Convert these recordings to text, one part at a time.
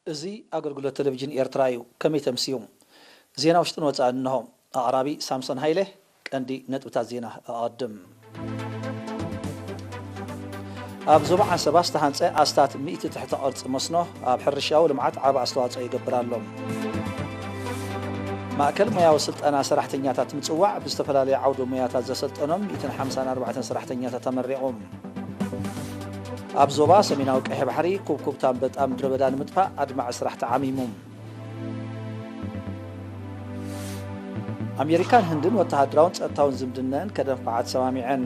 ازي اغلغلو تلفزيون ايرترايو كمي تمسيوم زينا وشتن وصا انه اقرابي سامسون هايله قندي نطبتا زينا اقدم اب زوبع سباست هانص استات 100 تحت ارص مسنو اب حرشاو لمعات عاب استواصو يغبرالهم ማእከል ሙያዊ ስልጠና ሰራሕተኛታት ምጽዋዕ ብዝተፈላለዩ ዓውደ ሙያታት ዘሰልጠኖም 154 ሰራሕተኛታት ተመሪቖም ኣብ ዞባ ሰሜናዊ ቀይሕ ባሕሪ ኩብኩብታን በጣም ድረበዳን ምጥፋእ ኣድማዕ ስራሕ ተዓሚሞም ኣሜሪካን ህንድን ወተሃደራውን ጸጥታውን ዝምድናን ከደንፋዓት ሰማሚዐን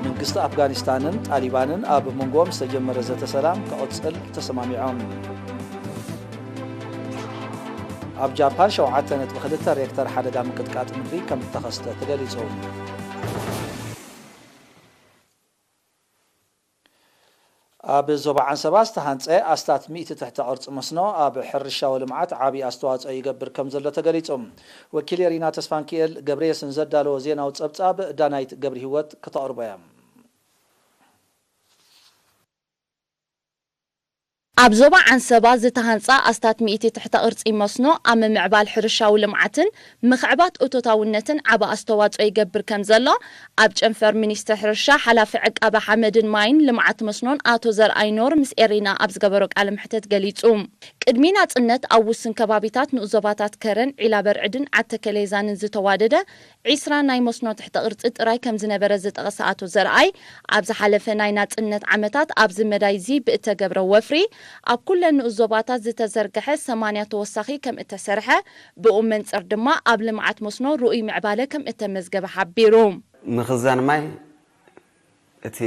መንግስት አፍጋኒስታንን ጣሊባንን ኣብ መንጎም ዝተጀመረ ዘተ ሰላም ከቅጽል ተሰማሚዖም ኣብ ጃፓን 7.2 ሬክተር ሓደጋ ምቅጥቃጥ ምድሪ ከም ተኸስተ ተገሊጹ ኣብ ዞባ ዓንሰባ ዝተሃንጸ ኣስታት 100 ትሕቲ ቅርጽ መስኖ ኣብ ሕርሻዊ ልምዓት ዓቢ ኣስተዋጽኦ ይገብር ከም ዘሎ ተገሊጹ ወኪል ሪና ተስፋንኪኤል ገብረየስን ዘዳለዎ ዜናዊ ጸብጻብ ዳናይት ገብረ ህይወት ከተቅርበያ ኣብ ዞባ ዓንሰባ ዝተሃንጻ ኣስታት 100 ትሕቲ ቅርጺ መስኖ ኣብ ምዕባል ሕርሻዊ ልምዓትን ምኽዕባት እቶታውነትን ዓቢ ኣስተዋጽኦ ይገብር ከም ዘሎ ኣብ ጨንፈር ሚኒስትር ሕርሻ ሓላፊ ዕቃበ ሓመድን ማይን ልምዓት መስኖን ኣቶ ዘርኣይ ኖር ምስ ኤሪና ኣብ ዝገበሮ ቃለ ምሕተት ገሊጹ ቅድሚ ናጽነት ኣብ ውስን ከባቢታት ንኡዞባታት ከረን ዒላ በርዕድን ዓተከሌዛንን ዝተዋደደ 20 ናይ መስኖ ትሕቲ ቅርጺ ጥራይ ከም ዝነበረ ዝጠቐሰ ኣቶ ዘርኣይ ኣብ ዝሓለፈ ናይ ናጽነት ዓመታት ኣብ ዝመዳይዚ ብእተገብረ ወፍሪ ኣብ ኩለን ንኡዞባታት ዝተዘርግሐ 80 ተወሳኺ ከም እተሰርሐ ብኡ መንጽር ድማ ኣብ ልምዓት መስኖ ሩኡይ ምዕባለ ከም እተመዝገበ ሓቢሩ ምኽዛን ማይ እቲ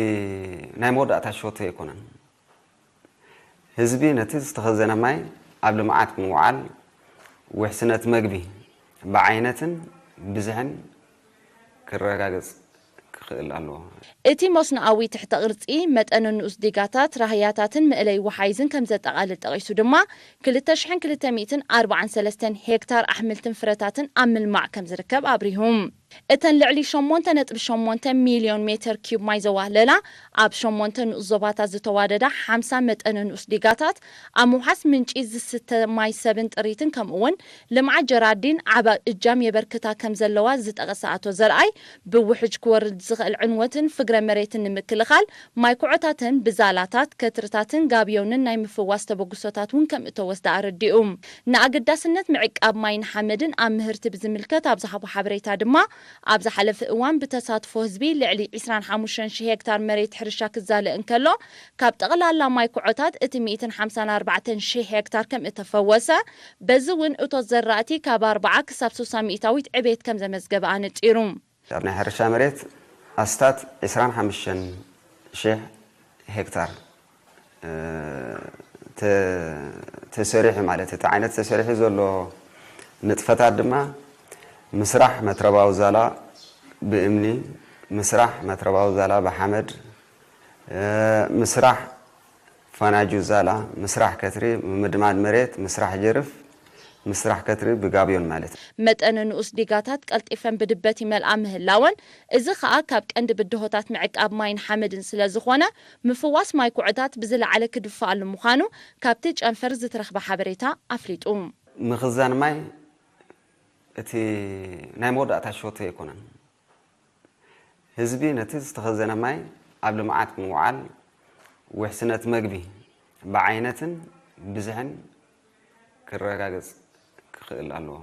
ናይ መወዳእታ ሾቶ ይኮነን ህዝቢ ነቲ ዝተኸዘነ ማይ ኣብ ልምዓት ምውዓል ውሕስነት መግቢ ብዓይነትን ብዝሕን ክረጋገጽ ክኽእል ኣለዎ እቲ መስኖኣዊ ትሕቲ ቅርጺ መጠን ንኡስ ዲጋታት ራህያታትን ምእለይ ወሓይዝን ከም ዘጠቓልል ጠቒሱ ድማ 2243 ሄክታር ኣሕምልትን ፍረታትን ኣብ ምልማዕ ከም ዝርከብ ኣብሪሁም እተን ልዕሊ 8.8 ሚልዮን ሜትር ኪዩብ ማይ ዘዋህለላ ኣብ 8 ንኡስ ዞባታት ዝተዋደዳ 50 መጠን ንኡስ ዲጋታት ኣብ ምውሓስ ምንጪ ዝስተ ማይ ሰብን ጥሪትን ከምኡውን ልምዓት ጀራዲን ዓባ እጃም የበርክታ ከም ዘለዋ ዝጠቐሰ ኣቶ ዘርኣይ ብውሕጅ ክወርድ ዝኽእል ዕንወትን ፍግረ መሬትን ንምክልኻል ማይ ኩዕታትን ብዛላታት ከትርታትን ጋብዮንን ናይ ምፍዋስ ተበግሶታት እውን ከም እተወስዳ ኣረዲኡ ንኣገዳስነት ምዕቃብ ማይን ሓመድን ኣብ ምህርቲ ብዝምልከት ኣብ ዝሃቦ ሓበሬታ ድማ ኣብ ዝሓለፈ እዋን ብተሳትፎ ህዝቢ ልዕሊ 25000 ሄክታር መሬት ሕርሻ ክዛለእ እንከሎ ካብ ጠቕላላ ማይ ኩዕታት እቲ 154000 ሄክታር ከም እተፈወሰ በዚ እውን እቶት ዘራእቲ ካብ 40 ክሳብ 60 ሚእታዊት ዕቤት ከም ዘመዝገበ ኣነጺሩ ናይ ሕርሻ መሬት ኣስታት 25000 ሄክታር ተሰሪሕ ማለት እቲ ዓይነት ተሰሪሕ ዘሎ ንጥፈታት ድማ مسرح مترباو زالا بإمني مسرح مترباو زالا بحمد مسرح فناجو زالا مسرح كتري مدماد مريت مسرح جرف مسرح كتري بقابيون مالت متأن نؤس ديغاتات قلطفن بدبتي ملأ مهلاون إذا خا كاب قند بدهوتات معقاب ماين حمدن سلا زخونه مفواس ماي كعدات بزل على كدفاع المخانو كابتج انفرز ترخب حبريتا افريطوم مخزان ماي እቲ ናይ መወዳእታ ሾቶ ይኮነን ህዝቢ ነቲ ዝተኸዘነ ማይ ኣብ ልምዓት ምውዓል ውሕስነት መግቢ ብዓይነትን ብዝሕን ክረጋገጽ ክኽእል ኣለዎ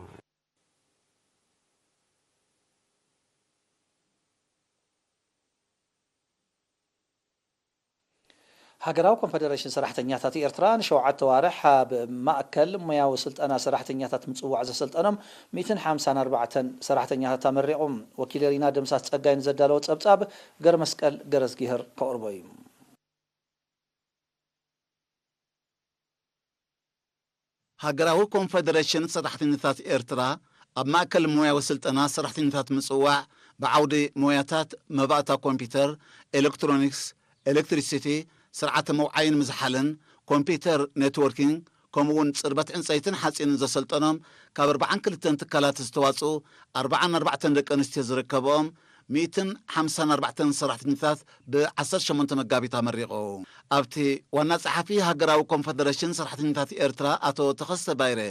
ሃገራዊ ኮንፌደሬሽን ሰራሕተኛታት ኤርትራን 7 ዋርሕ ኣብ ማእከል ሙያዊ ስልጠና ሰራሕተኛታት ምጽዋዕ ዘሰልጠኖም 154 ሰራሕተኛታት ተመሪቖም ወኪል ሪና ደምሳስ ጸጋይን ዘዳለዎ ጸብጻብ ገር መስቀል ገረዝጊህር ከቅርቦ እዩ ሃገራዊ ኮንፌደሬሽን ሰራሕተኛታት ኤርትራ ኣብ ማእከል ሙያዊ ስልጠና ሰራሕተኛታት ምጽዋዕ ብዓውዲ ሞያታት መባእታ ኮምፒውተር ኤሌክትሮኒክስ ኤሌክትሪሲቲ ስርዓተ መውዓይን ምዝሓልን ኮምፒውተር ኔትወርኪንግ ከምኡውን ጽርበት ዕንፀይትን ሓጺንን ዘሰልጠኖም ካብ 42 ትካላት ዝተዋጽኡ 44 ደቂ ኣንስትዮ ዝርከብኦም 154 ሰራሕተኛታት ብ18 መጋቢት ኣመሪቑ ኣብቲ ዋና ጸሓፊ ሃገራዊ ኮንፈደሬሽን ሰራሕተኛታት ኤርትራ ኣቶ ተኸስተ ባይረ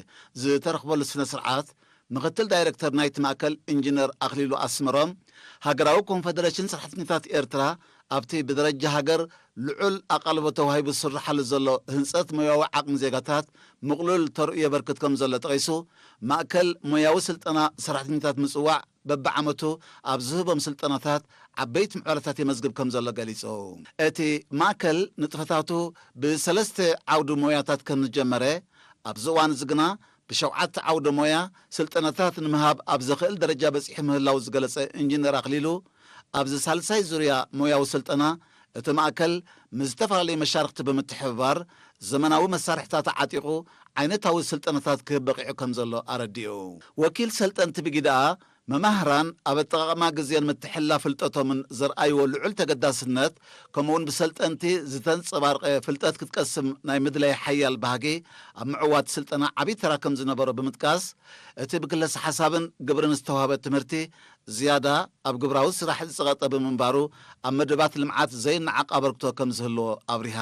ዝተረኽበሉ ስነ ስርዓት ምክትል ዳይሬክተር ናይቲ ማእከል ኢንጂነር ኣኽሊሉ ኣስመሮም ሃገራዊ ኮንፈደሬሽን ሰራሕተኛታት ኤርትራ ኣብቲ ብደረጃ ሃገር ልዑል ኣቓልቦ ተዋሂቡ ዝስርሓሉ ዘሎ ህንፀት ሞያዊ ዓቕሚ ዜጋታት ምቕሉል ተርእዮ የበርክት ከም ዘሎ ጠቒሱ ማእከል ሞያዊ ስልጠና ሰራሕተኛታት ምጽዋዕ በብዓመቱ ኣብ ዝህቦም ስልጠናታት ዓበይቲ ምዕባለታት የመዝግብ ከም ዘሎ ገሊጹ እቲ ማእከል ንጥፈታቱ ብሰለስተ ዓውዲ ሞያታት ከም ዝጀመረ ኣብዚ እዋን እዚ ግና ብሸውዓተ ዓውዲ ሞያ ስልጠናታት ንምሃብ ኣብ ዝኽእል ደረጃ በፂሑ ምህላው ዝገለጸ ኢንጂነር ኣኽሊሉ ኣብዚ ሳልሳይ ዙርያ ሞያዊ ስልጠና እቲ ማእከል ምዝተፈላለዩ መሻርክቲ ብምትሕብባር ዘመናዊ መሳርሕታት ዓጢቑ ዓይነታዊ ስልጠናታት ክህብ በቂዑ ከም ዘሎ ኣረዲኡ ወኪል ሰልጠንቲ ብጊዳኣ መማህራን ኣብ ኣጠቓቕማ ግዜን ምትሕላፍ ፍልጠቶምን ዘርኣይዎ ልዑል ተገዳስነት ከምኡውን ብሰልጠንቲ ዝተንጸባርቐ ፍልጠት ክትቀስም ናይ ምድላይ ሓያል ባህጊ ኣብ ምዕዋት ስልጠና ዓብዪ ተራ ከም ዝነበሮ ብምጥቃስ እቲ ብክለስ ሓሳብን ግብርን ዝተዋህበ ትምህርቲ ዝያዳ ኣብ ግብራዊ ስራሕ ዝጸቐጠ ብምንባሩ ኣብ መደባት ልምዓት ዘይነዓቕ ኣበርክቶ ከም ዝህልዎ ኣብሪሃ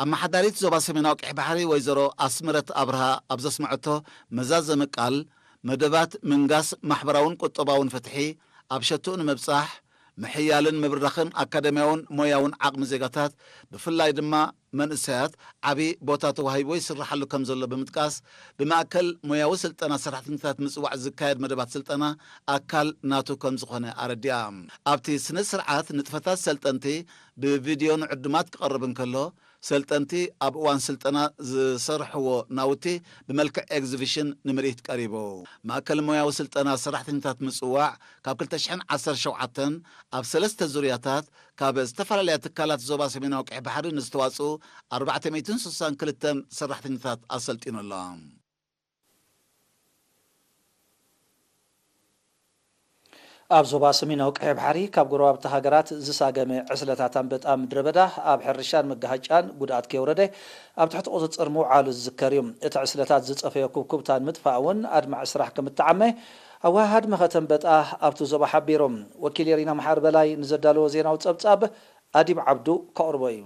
ኣመሓዳሪት ዞባ ሰሜናዊ ቅሕ ባሕሪ ወይዘሮ ኣስምረት ኣብርሃ ኣብ ዘስምዐቶ መዛዘመ ቃል መደባት ምንጋስ ማሕበራውን ቁጠባውን ፍትሒ ኣብ ሸቱኡ ንምብጻሕ ምሕያልን ምብራኽን ኣካደምያውን ሞያውን ዓቕሚ ዜጋታት ብፍላይ ድማ መንእሰያት ዓብዪ ቦታ ተዋሂቦ ይስራሓሉ ከም ዘሎ ብምጥቃስ ብማእከል ሞያዊ ስልጠና ሰራሕተኛታት ምጽዋዕ ዝካየድ መደባት ስልጠና ኣካል ናቱ ከም ዝኾነ ኣረዲኣ ኣብቲ ስነ ስርዓት ንጥፈታት ሰልጠንቲ ብቪድዮ ንዕድማት ክቐርብ እንከሎ ሰልጠንቲ ኣብ እዋን ስልጠና ዝሰርሕዎ ናውቲ ብመልክዕ ኤግዚቢሽን ንምርኢት ቀሪቡ ማእከል ሞያዊ ስልጠና ሰራሕተኛታት ምጽዋዕ ካብ 2017 ኣብ 3 ዙርያታት ካብ ዝተፈላለያ ትካላት ዞባ ሰሜናዊ ቅሕ ባሕሪ ንዝተዋፅኡ 462 ሰራሕተኛታት ኣሰልጢኑ ኣሎ ኣብ ዞባ ሰሜናዊ ቅሕ ባሕሪ ካብ ጎረባብቲ ሃገራት ዝሳገመ ዕስለታት ኣንበጣ ምድረ በዳ ኣብ ሕርሻን መጋሃጫን ጉድኣት ከይወረደ ኣብ ትሕቲ ቁፅፅር ምውዓሉ ዝዝከር እዩ እቲ ዕስለታት ዝፀፈዮ ኩብኩብታን ምጥፋእ እውን ኣድማዕ ስራሕ ከም እትዓመ ኣዋሃድ መኸተ ኣንበጣ ኣብቲ ዞባ ሓቢሮም ወኪል የሪና መሓር በላይ ንዘዳለዎ ዜናዊ ፀብጻብ ኣዲብ ዓብዱ ከቕርቦ እዩ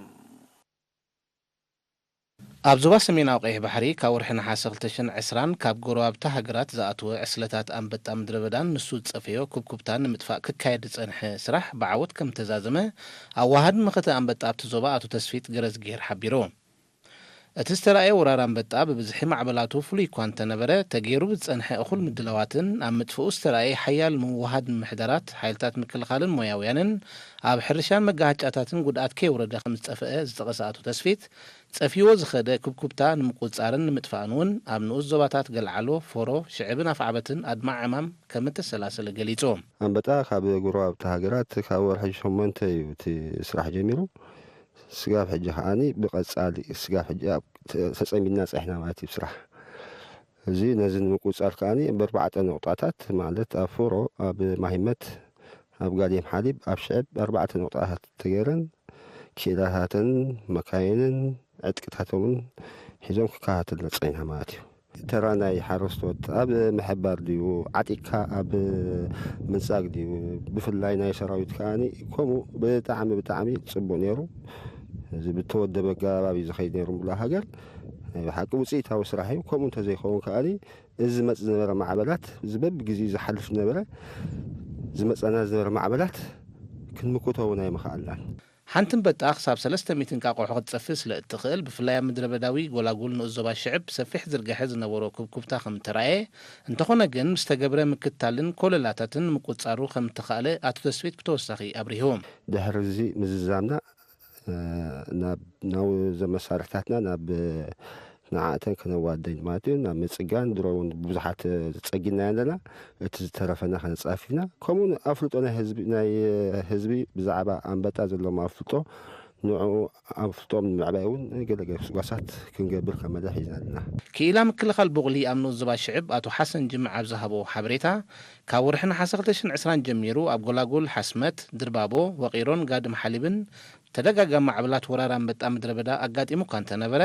ኣብ ዞባ ሰሜናዊ ቀይሕ ባሕሪ ካብ ወርሒ ነሓሰ 2020 ካብ ጎረባብታ ሃገራት ዝኣተወ ዕስለታት ኣንበጣ ምድረ በዳን ንሱ ዝፀፈዮ ኩብኩብታን ንምጥፋእ ክካየድ ዝፀንሐ ስራሕ ብዓወት ከም ተዛዘመ ኣዋሃድ መኸተ ኣንበጣ ኣብቲ ዞባ ኣቶ ተስፊት ገረዝጌር ሓቢሮ እቲ ዝተረኣየ ወራር ኣንበጣ ብብዝሒ ማዕበላቱ ፍሉይ እኳ እንተነበረ ተገይሩ ብዝፀንሐ እኹል ምድለዋትን ኣብ ምጥፍኡ ዝተረኣየ ሓያል ምውሃድ ምምሕዳራት ሓይልታት ምክልኻልን ሞያውያንን ኣብ ሕርሻን መጋሃጫታትን ጉድኣት ከይወረደ ከም ዝፀፍአ ዝጠቐሰ ኣቶ ተስፊት ፀፊዎ ዝኸደ ኩብኩብታ ንምቁፅጻርን ንምጥፋእን እውን ኣብ ንኡስ ዞባታት ገልዓሎ ፎሮ ሽዕብን ኣፍዓበትን ኣድማዕ ዕማም ከም እተሰላሰለ ገሊፆም ኣንበጣ ካብ ጎረባብቲ ሃገራት ካብ ወርሒ 8 እዩ እቲ ስራሕ ጀሚሩ ስጋብ ሕጂ ከዓኒ ብቐጻሊ ስጋብ ሕጂ ተጸሚድና ፀሕና ማለት እዩ ስራሕ እዚ ነዚ ንምቁፅጻር ከዓኒ ብ4 ነቁጣታት ማለት ኣብ ፎሮ ኣብ ማሂመት ኣብ ጋሌም ሓሊብ ኣብ ሽዕብ 4 ነቁጣታት ተገይረን ኪላታትን መካይንን ዕጥቅታቶምን ሒዞም ክከታተሉ ፀኒሕና ማለት እዩ ተራ ናይ ሓረስቶት ኣብ ምሕባር ድዩ ዓጢቅካ ኣብ ምንጻግ ድዩ ብፍላይ ናይ ሰራዊት ከዓኒ ከምኡ ብጣዕሚ ጽቡቕ ነይሩ እዚ ብተወደበ ገባቢ ዝኸይድ ነይሩ ብላ ሃገር ብሓቂ ውፅኢታዊ ስራሕ እዩ ከምኡ እንተዘይኸውን ከዓኒ እዚ መፅ ዝነበረ ማዕበላት ዝበብ ግዜ ዝሓልፍ ነበረ ዝመፀና ዝነበረ ማዕበላት ክንምክቶ እውን ኣይምኽኣልናን ሓንቲ አንበጣ ክሳብ 300 ቃቆሖ ክትፀፍእ ስለ እትኽእል ብፍላይ ኣብ ምድረ በዳዊ ጎላጉል ንኡስ ዞባ ሽዕብ ሰፊሕ ዝርግሐ ዝነበሮ ኩብኩብታ ከም እተረኣየ እንተኾነ ግን ምስተገብረ ምክትታልን ኮለላታትን ምቁፅጻሩ ከም እተኽኣለ ኣቶ ተስፊት ብተወሳኺ ኣብሪሆም ድሕሪ እዚ ምዝዛምና ናብ ናው ዘመሳርሕታትና ናብ ንዓተን ከነዋደኝ ማለት እዩ ናብ ምፅጋን ድሮ እውን ብዙሓት ፀጊና ኣለና እቲ ዝተረፈና ከነፃፊና ከምኡ ኣፍልጦ ናይ ህዝቢ ብዛዕባ ኣንበጣ ዘለዎም ኣፍልጦ ንዑ ኣፍልጦም ንምዕባይ እውን ገለገለ ስጓሳት ክንገብር ከም መድረኽ ሒዝና ኣለና ክኢላ ምክልኻል ቡቕሊ ኣብ ንኡስ ዞባ ሽዕብ ኣቶ ሓሰን ጅምዕ ኣብ ዝሃቦ ሓበሬታ ካብ ወርሒ ነሓሰ 2020 ጀሚሩ ኣብ ጎላጉል ሓስመት ድርባቦ ወቂሮን ጋድም ሓሊብን ተደጋጋሚ ማዕበላት ወራር ኣንበጣ ምድረ በዳ ኣጋጢሙ እኳ እንተነበረ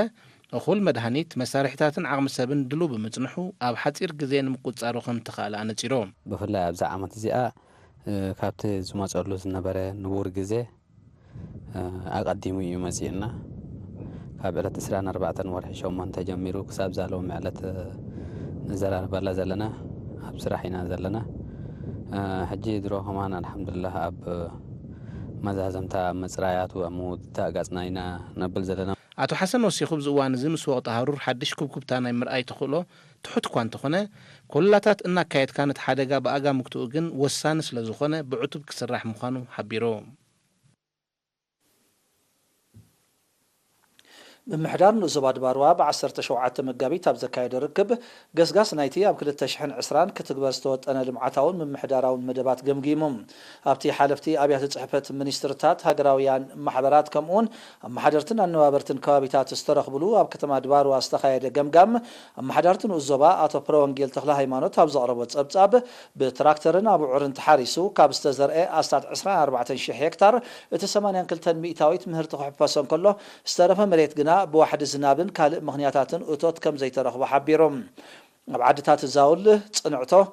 እኹል መድሃኒት መሳርሕታትን ዓቕሚ ሰብን ድሉ ብምጽንሑ ኣብ ሓፂር ግዜ ንምቁፅጻሩ ከም እተኽኣለ ኣነፂሮም ብፍላይ ኣብዛ ዓመት እዚኣ ካብቲ ዝመፀሉ ዝነበረ ንቡር ግዜ ኣቀዲሙ እዩ መጺእና ካብ ዕለት 24 ወርሒ 8 ተጀሚሩ ክሳብ ዛሎም ዕለት ንዘራርበላ ዘለና ኣብ ስራሕ ኢና ዘለና ሕጂ ድሮ ከማን አልሐምዱሊላህ ኣብ መዛዘምታ መጽራያቱ ኣሙት ታጋጽና ኢና ነብል ዘለና አቶ ሐሰን ወሲኹ ብዝዋን እዚ ምስ ወቕቲ ሃሩር ሓድሽ ኩብኩብታ ናይ ምርኣይ ተኽእሎ ትሑት እኳ እንተኾነ ኮላታት እናካየድካ ነቲ ሓደጋ ብኣጋ ምክትኡ ግን ወሳኒ ስለ ዝኾነ ብዕቱብ ክስራሕ ምዃኑ ሓቢሮ ምምሕዳር ንዞባ ድባርዋ ብ17 መጋቢት ኣብ ዘካየደ ርክብ ገስጋስ ናይቲ ኣብ 2020 ክትግበር ዝተወጠነ ልምዓታውን ምምሕዳራውን መደባት ገምጊሞም ኣብቲ ሓለፍቲ ኣብያተ ጽሕፈት ሚኒስትርታት ሃገራውያን ማሕበራት ከምኡን ኣመሓደርትን ኣነባበርትን ከባቢታት ዝተረኽብሉ ኣብ ከተማ ድባርዋ ዝተካየደ ገምጋም ኣመሓዳርቲ ንዞባ ኣቶ ፕሮወንጌል ተክለ ሃይማኖት ኣብ ዘቕረቦ ጸብጻብ ብትራክተርን ኣብዑርን ተሓሪሱ ካብ ዝተዘርአ ኣስታት 24000 ሄክታር እቲ 82 ሚእታዊት ምህርቲ ክሕፈሶ እንከሎ ዝተረፈ መሬት ግና بواحد زنابن كالئ مغنياتاتن أتوت كم زي ترخبو حبيروم عدتات الزاول صنعته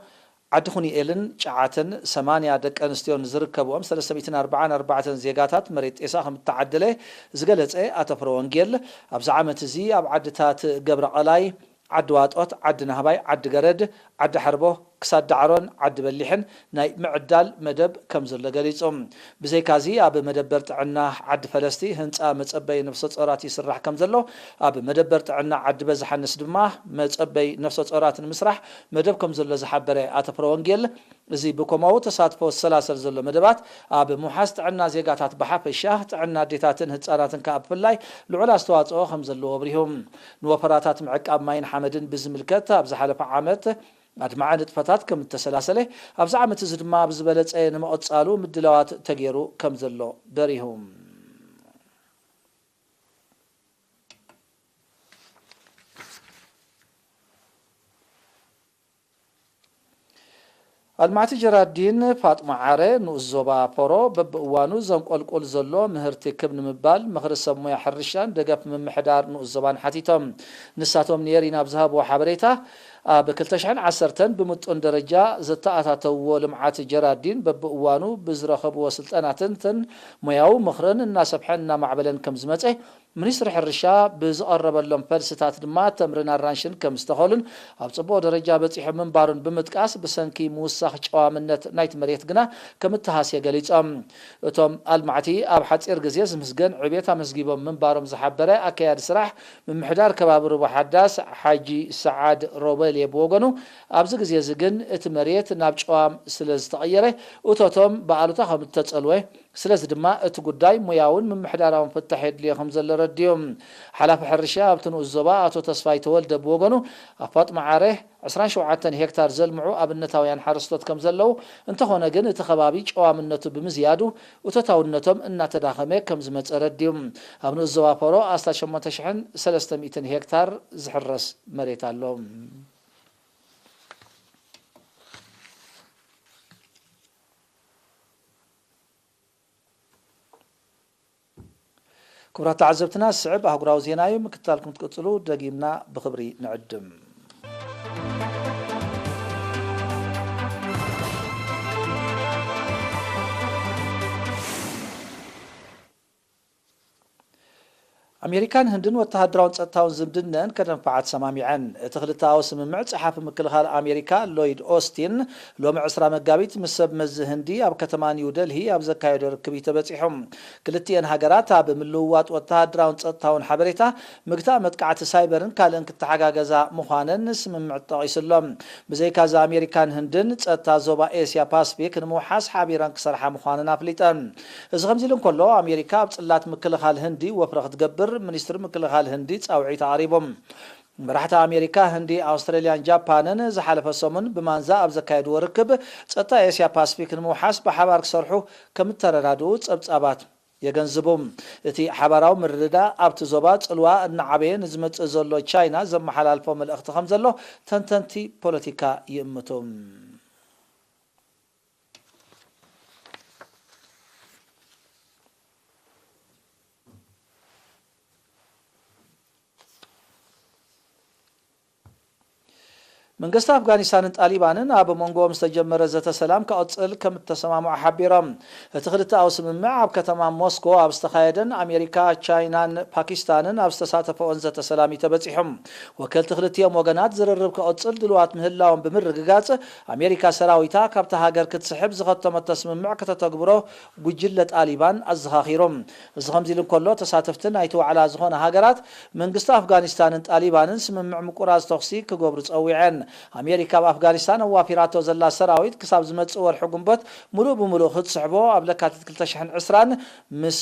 عد خنيئلن شعاتن 8 دق انستيون زركبوم 344 زيغاتات مريت إساهم التعدله زغلص أتفر وانجيل ابز عامت زي اب عدتات قبر قلاي عد واطوت عد نهباي عد قرد عد حربو كساد دعرون عد بليحن ناي معدال مدب كم زل غليصوم بزي كازي اب مدبر طعنا عد فلسطي هنصا مصبي نفس صورات يسرح كم زلو اب مدبر طعنا عد بزحنس دما مصبي نفس صورات مسرح مدب كم زل زحبره اتفر وانجيل زي بكماو تساتفو السلاسل زلو مدبات اب محاست عنا زيغاتات بحفشه عنا ديتاتن هصاراتن كاب فلاي لعل استواصو خم زلو بريهم نوفراتات معقاب ماين حمدن بزملكت اب زحلف عامت أجمع نطفتات كم التسلاسله أبزع متزد ما بزبلت أي نمط سالو مدلوات تغيرو كم زلو بريهم المعتي جرادين فاطمة عاري نوزوبا فورو ببقوانو زنقل زلو مهرتي كبن مبال مخرس سمو يحرشان دقف من محدار نوزوبان حتيتم نساتهم نيرين أبزهاب وحبريتا بكلتشحن عسرتن بمتون درجة زتاعتاتو لمعات جرادين ببقوانو بزرخب وسلطاناتن مياو مخرن الناس بحنا معبلن كم زمتي منيستر حرشا بزقرب لهم فلسطات دما تمرنا الرانشن كم استخولن أبصبو درجة بتيح من بارن بمتقاس بسنكي موسخ قوامنت نايت مريت غنا كم التهاسيا غليصام اتم المعتي اب حصير غزيز مسغن عبيتا مسغيبو من بارم زحبره اكياد سراح من محدار كبابر وحداس حاجي سعاد روبل يبوغنو ابز غزيز غن ات مريت ناب قوام سلاز تغيره اتوتم بعلوتا خم تتصلوي سلاز دما ات غداي مياون من محدارون فتحيد ليهم زل رديوم حلاف حرشا ابتنو الزبا اتو تصفاي تولد بوغنو فاطمه عاره 27 هكتار زلمعو ابنتاويان حرستوت كم زلو انت هونه جن تخبابي قوامنتو بمزيادو وتتاونتهم ان تداخمه كم زمص رديوم ابن الزوافرو 18300 هكتار زحرس مريت اللوم كبرات عزبتنا السعب اهقراو زينايو مكتالكم تقصلو دقيمنا بخبري نعدم أمريكان هندن وتهدرون تصطاون زمدنن كدنفعت سمامعن تخلطاو سممع صحاف مكلخال أمريكا لويد أوستين لو معسرا مغابيت مسب مز هندي اب كتما نيو دلهي اب زكايد ركبي تبصيحم كلتين هاجرات اب ملوات وتهدرون تصطاون حبريتا مغتا متقعت سايبرن كالن كتحغاغزا مخانن سممع طايسلم بزي كازا أمريكان هندن تصطا زوبا اسيا باسفيك نموحاس حبيران كسرحا مخانن افليطن از خمزيلن كله أمريكا بصلات مكلخال هندي وفرخت قبر منيستر مكلخال هندي تصاوعي تعريبهم مرحت أمريكا هندي أستراليا جابانن زحلف السمن بمانزا اب زكايد وركب تصطا اسيا باسفيك نموحاس بحبار كسرحو كم تررادو صبصابات يغنزبوم اتي حبراو مردا ابت زوبات صلوا النعبين زمت زلو تشاينا زم حلالفو ملأخت خمزلو تنتنتي بوليتيكا يمتم መንግስት አፍጋኒስታንን ጣሊባንን ኣብ መንጎኦም ዝተጀመረ ዘተ ሰላም ከቅጽል ከም ተሰማምዑ ሓቢሮም እቲ ክልተ ኣብ ስምምዕ ኣብ ከተማ ሞስኮ ኣብ ዝተኻየደን ኣሜሪካ ቻይናን ፓኪስታንን ኣብ ዝተሳተፈውን ዘተ ሰላም ተበጺሖም ወከልቲ ክልቲኦም ወገናት ዝርርብ ከቅጽል ድልዋት ምህላዎም ብምርግጋጽ ኣሜሪካ ሰራዊታ ካብታ ሃገር ክትስሕብ ዝኸተመት ተስምምዕ ከተተግብሮ ጉጅለ ጣሊባን ኣዘኻኺሮም እዚ ከምዚ ኢሉ እንከሎ ተሳተፍቲ ናይቲ ዋዕላ ዝኾነ ሃገራት መንግስቲ ኣፍጋኒስታንን ጣሊባንን ስምምዕ ምቁራጽ ተኽሲ ክገብሩ ጸዊዐን ኣሜሪካ በአፍጋኒስታን ዋፊራቶ ዘላ ሰራዊት ክሳብ ዝመጽእ ወርሒ ግንቦት ሙሉእ ብምሉእ ክትስሕቦ ኣብ ለካቲት 2020 ምስ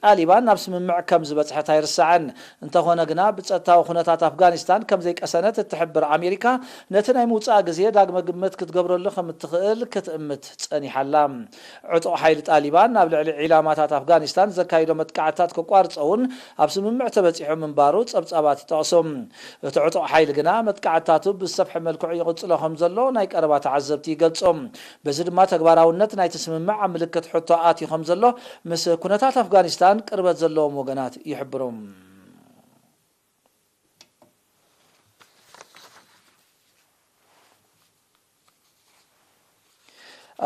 ጣሊባን ናብ ስምምዕ ከም ዝበጽሐት ኣይርስዓን እንተኾነ ግና ብጸጥታዊ ኩነታት ኣፍጋኒስታን ከም ዘይቀሰነት እትሕብር ኣሜሪካ ነቲ ናይ ምውጻእ ግዜ ዳግመ ግምት ክትገብረሉ ከም እትኽእል ክትእምት ጸኒሓላ ዕጡቕ ሓይሊ ጣሊባን ናብ ልዕሊ ዒላማታት ኣፍጋኒስታን ዘካይዶ መጥቃዕትታት ክቋርጸውን ኣብ ስምምዕ ተበጺሑ ምንባሩ ጸብጻባት ይጠቕሶም እቲ ዕጡቕ ሓይሊ ግና መጥቃዕትታቱ ብሰፍሒ መልክዑ ይቕጽሎ ከም ዘሎ ናይ ቀረባ ተዓዘብቲ ይገልጾም በዚ ድማ ተግባራውነት ናይቲ ስምምዕ ኣብ ምልክት ሕቶ ኣትዩ ከም ዘሎ ምስ ኩነታት ኣፍጋኒስታን ቅርበት ዘለዎም ወገናት ይሕብሮም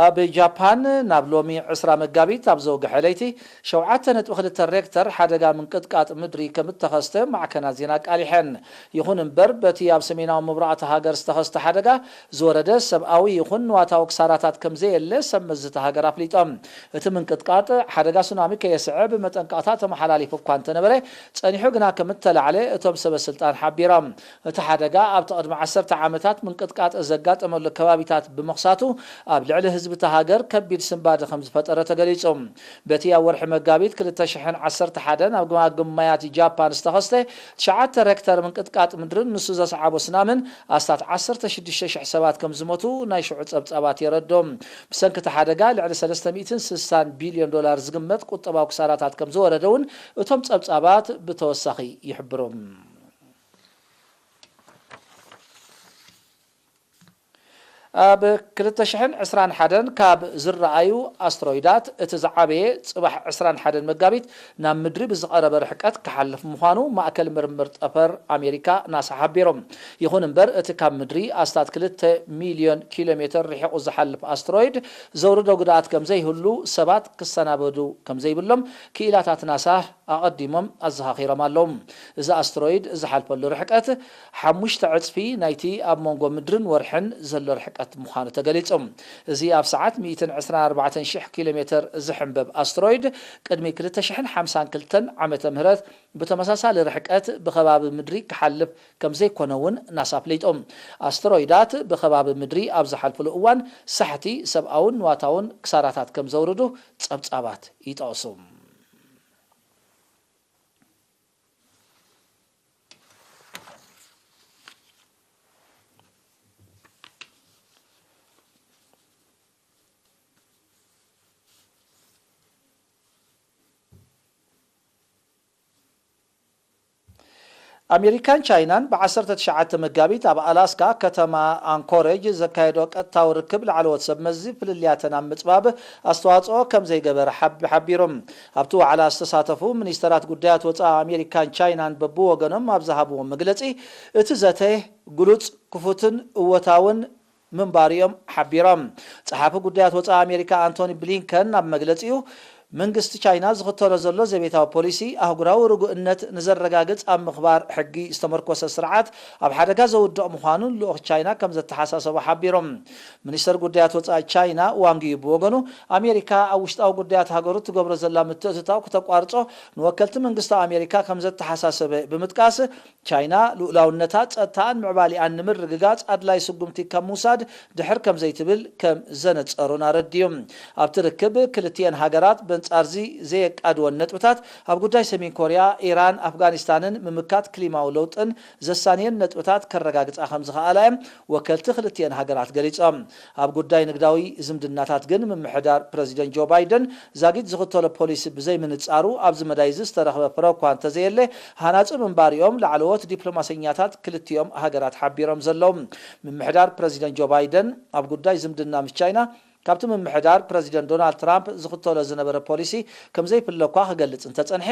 ኣብ ጃፓን ናብ ሎሚ 20 መጋቢት ኣብ ዘውግሐ ለይቲ 7.2 ሬክተር ሓደጋ ምንቅጥቃጥ ምድሪ ከም ተኸስተ ማዕከናት ዜና ቃሊሐን ይኹን እምበር በቲ ኣብ ሰሜናዊ ምብራቕቲ ሃገር ዝተኸስተ ሓደጋ ዝወረደ ሰብኣዊ ይኹን ንዋታዊ ክሳራታት ከም ዘየለ ሰመዝቲ ሃገር ኣፍሊጦም እቲ ምንቅጥቃጥ ሓደጋ ሱናሚ ከየስዕብ መጠንቀቕታ ተመሓላሊፉ እኳ እንተነበረ ጸኒሑ ግና ከም እተላዕለ እቶም ሰበስልጣን ሓቢሮም እቲ ሓደጋ ኣብ ተቐድሚ 10 ዓመታት ምንቅጥቃጥ ዘጋጠመሉ ከባቢታት ብምኽሳቱ ኣብ ልዕሊ ህዝቢ ተሃገር ከቢድ ስንባደ ከም ዝፈጠረ ተገሊጾም በቲ ኣብ ወርሒ መጋቢት 2011 ኣብ ግማግም ማያት ጃፓን ዝተኸስተ 9 ሬክተር ምንቅጥቃጥ ምድርን ንሱ ዘሰዓቦ ስናምን ኣስታት 16,000 ሰባት ከም ዝሞቱ ናይ ሽዑ ጸብጻባት የረዶም ብሰንኪ ሓደጋ ልዕሊ 360 ቢልዮን ዶላር ዝግመት ቁጠባዊ ክሳራታት ከም ዝወረደውን እቶም ጸብጻባት ብተወሳኺ ይሕብሮም ኣብ 2021 ካብ ዝረኣዩ ኣስትሮይዳት እቲ ዝዓበየ ጽባሕ 21 መጋቢት ናብ ምድሪ ብዝቐረበ ርሕቀት ክሓልፍ ምዃኑ ማእከል ምርምር ጠፈር ኣሜሪካ ናሳ ሓቢሮም ይኹን እምበር እቲ ካብ ምድሪ ኣስታት 2 ሚልዮን ኪሎ ሜትር ርሒቑ ዝሓልፍ ኣስትሮይድ ዘውርዶ ጉድኣት ከም ዘይህሉ ሰባት ክሰናበዱ ከም ዘይብሎም ክኢላታት ናሳ ኣቐዲሞም ኣዘኻኺሮም ኣለዎም እዚ ኣስትሮይድ ዝሓልፈሉ ርሕቀት 5 ዕጽፊ ናይቲ ኣብ መንጎ ምድርን ወርሕን ዘሎ ርሕቀት ምዃኑ ተገሊጾም እዚ ኣብ ሰዓት 124,000 ኪሎ ሜትር ዝሕንበብ ኣስትሮይድ ቅድሚ 2052 ዓመተ ምህረት ብተመሳሳሊ ርሕቀት ብኸባቢ ምድሪ ክሓልፍ ከም ዘይኮነውን ናሳ ኣፍሊጦም ኣስትሮይዳት ብኸባቢ ምድሪ ኣብ ዝሓልፍሉ እዋን ሳሕቲ ሰብኣውን ንዋታውን ክሳራታት ከም ዘውርዱ ጸብጻባት ይጠቕሱ ኣሜሪካን ቻይናን ብ19 መጋቢት ኣብ ኣላስካ ከተማ አንኮሬጅ ዘካየዶ ቀጥታዊ ርክብ ላዕለዎት ሰብ መዚ ፍልልያተን ኣብ ምጽባብ ኣስተዋጽኦ ከም ዘይገበረ ሓቢሮም ኣብቲ ዋዕላ ዝተሳተፉ ሚኒስተራት ጉዳያት ወፃኢ ኣሜሪካን ቻይናን በብወገኖም ኣብ ዝሃብዎ መግለጺ እቲ ዘተ ግሉጽ ክፉትን እወታውን ምንባርዮም ሓቢሮም ጸሓፊ ጉዳያት ወፃኢ ኣሜሪካ አንቶኒ ብሊንከን ኣብ መግለጺኡ መንግስቲ ቻይና ዝኽተሎ ዘሎ ዘቤታዊ ፖሊሲ ኣህጉራዊ ርጉእነት ንዘረጋግጽ ኣብ ምኽባር ሕጊ ዝተመርኮሰ ስርዓት ኣብ ሓደጋ ዘውድቕ ምዃኑ ልኡኽ ቻይና ከም ዘተሓሳሰቡ ሓቢሮም ሚኒስተር ጉዳያት ወፃኢ ቻይና ዋንግ ዩ ብወገኑ ኣሜሪካ ኣብ ውሽጣዊ ጉዳያት ሃገሩ ትገብሮ ዘላ ምትእትታው ክተቋርጾ ንወከልቲ መንግስቲ ኣሜሪካ ከም ዘተሓሳሰበ ብምጥቃስ ቻይና ልኡላውነታ ጸጥታን ምዕባሊኣን ንምርግጋጽ ኣድላይ ስጉምቲ ከም ምውሳድ ድሕር ከም ዘይትብል ከም ዘነጸሩን ኣረድዮም ኣብቲ ርክብ ክልቲአን ሃገራት ጻርዚ ዘየቃድወን ነጥብታት ኣብ ጉዳይ ሰሜን ኮርያ ኢራን ኣፍጋኒስታንን ምምካት ክሊማዊ ለውጥን ዘሳንየን ነጥብታት ከረጋግጻ ከም ዝኽኣላ ወከልቲ ክልቲአን ሃገራት ገሊጾም ኣብ ጉዳይ ንግዳዊ ዝምድናታት ግን ምምሕዳር ፕሬዚደንት ጆ ባይደን ዛጊድ ዝኽተሎ ፖሊሲ ብዘይ ምንጻሩ ኣብ ዝመዳይ ዝተረኸበ ፍረ እኳ እንተዘየለ ሃናፂ ምንባሪኦም ላዕለዎት ዲፕሎማስኛታት ክልቲኦም ሃገራት ሓቢሮም ዘለዎም ምምሕዳር ፕሬዚደንት ጆ ባይደን ኣብ ጉዳይ ዝምድና ምስ ቻይና ካብቲ ምምሕዳር ፕረዚደንት ዶናልድ ትራምፕ ዝኽተሎ ዝነበረ ፖሊሲ ከም ዘይፍለኳ ክገልጽ እንተጸንሐ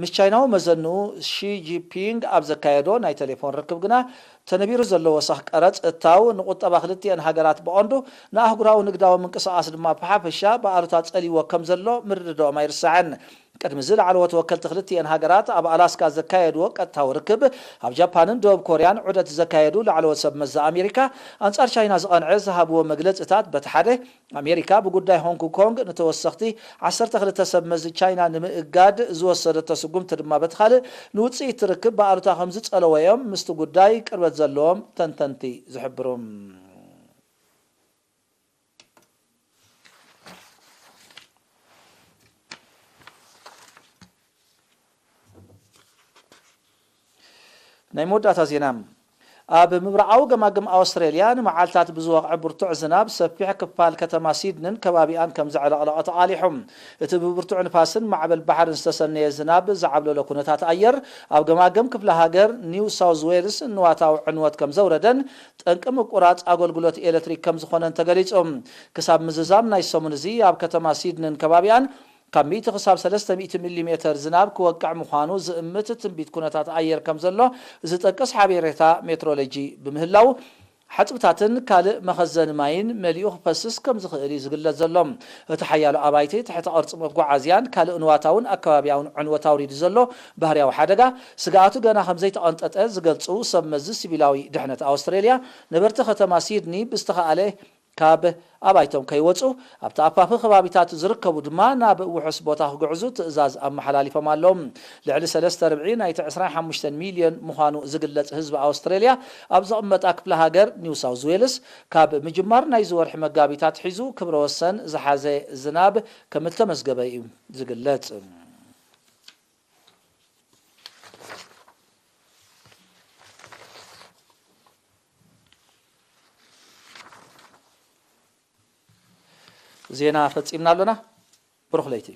ምስ ቻይናዊ መዘንኡ ሺ ጂንፒንግ ኣብ ዘካየዶ ናይ ቴሌፎን ርክብ ግና ተነቢሩ ዘሎ ወሳኽ ቀረጽ እታው ንቁጠባ ክልቲአን ሃገራት ብቐንዱ ንኣህጉራዊ ንግዳዊ ምንቅስቓስ ድማ ብሓፈሻ ብኣሉታ ጸሊዎ ከም ዘሎ ምርድዶኦም ኣይርስዓን ቅድሚ ዚ ላዕለዎት ወከልቲ ክልቲአን ሃገራት ኣብ ኣላስካ ዘካየድዎ ቀጥታዊ ርክብ ኣብ ጃፓንን ደቡብ ኮርያን ዑደት ዘካየዱ ላዕለዎት ሰብ መዛ ኣሜሪካ ኣንጻር ቻይና ዝቐንዐ ዝሃብዎ መግለጽታት በቲ ሓደ ኣሜሪካ ብጉዳይ ሆንግ ኮንግ ንተወሰኽቲ 12 ሰብ መዚ ቻይና ንምእጋድ ዝወሰደቶ ስጉምቲ ድማ በቲ ካልእ ንውፅኢት ርክብ ብኣሉታ ከም ዝጸለወ እዮም ምስቲ ጉዳይ ቅርበት ዘለዎም ተንተንቲ ዝሕብሩ ናይ መወዳእታ ዜና ኣብ ምብራቃዊ ገማግም ኣውስትራልያ ንመዓልታት ብዝወቕዐ ብርቱዕ ዝናብ ሰፊሕ ክፋል ከተማ ሲድንን ከባቢኣን ከም ዘዕለቕለቐ ተቓሊሖም እቲ ብብርቱዕ ንፋስን ማዕበል ባሕርን ዝተሰነየ ዝናብ ዝዓብለሎ ኩነታት ኣየር ኣብ ገማግም ክፍለ ሃገር ኒው ሳውዝ ዌልስ ንዋታዊ ዕንወት ከም ዘውረደን ጠንቂ ምቁራፅ ኣገልግሎት ኤሌክትሪክ ከም ዝኾነን ተገሊጾም ክሳብ ምዝዛም ናይ ሰሙን እዚ ኣብ ከተማ ሲድንን ከባቢኣን ካብ 100 ክሳብ 300 ሚሊሜትር ዝናብ ክወቅዕ ምዃኑ ዝእምት ትንቢት ኩነታት ኣየር ከም ዘሎ ዝጠቅስ ሓበሬታ ሜትሮሎጂ ብምህላው ሓፅብታትን ካልእ መኸዘን ማይን መሊኡ ክፈስስ ከም ዝኽእል ዝግለጽ ዘሎ እቲ ሓያሎ ኣባይቲ ትሕቲ ቅርፂ መጓዓዝያን ካልእ ንዋታውን ኣከባቢያውን ዕንወት ኣውሪዱ ዘሎ ባህርያዊ ሓደጋ ስጋኣቱ ገና ከም ዘይተቐንጠጠ ዝገልጹ ሰብ መዚ ሲቪላዊ ድሕነት ኣውስትራልያ ነበርቲ ከተማ ሲድኒ ብዝተኸኣለ ካብ ኣባይቶም ከይወፁ ኣብቲ ኣፋፍ ከባቢታት ዝርከቡ ድማ ናብ ውሑስ ቦታ ክጉዕዙ ትእዛዝ ኣመሓላሊፎም ኣለዎም ልዕሊ 3/4 ናይቲ 25 ሚልዮን ምዃኑ ዝግለጽ ህዝቢ ኣውስትራልያ ኣብ ዝቕመጣ ክፍለ ሃገር ኒው ሳውዝ ዌልስ ካብ ምጅማር ናይ ዝወርሒ መጋቢታት ሒዙ ክብረ ወሰን ዝሓዘ ዝናብ ከም ዝተመዝገበ እዩ ዝግለጽ ዜና ፈጺምና ኣለና ብሩኽ ለይቲ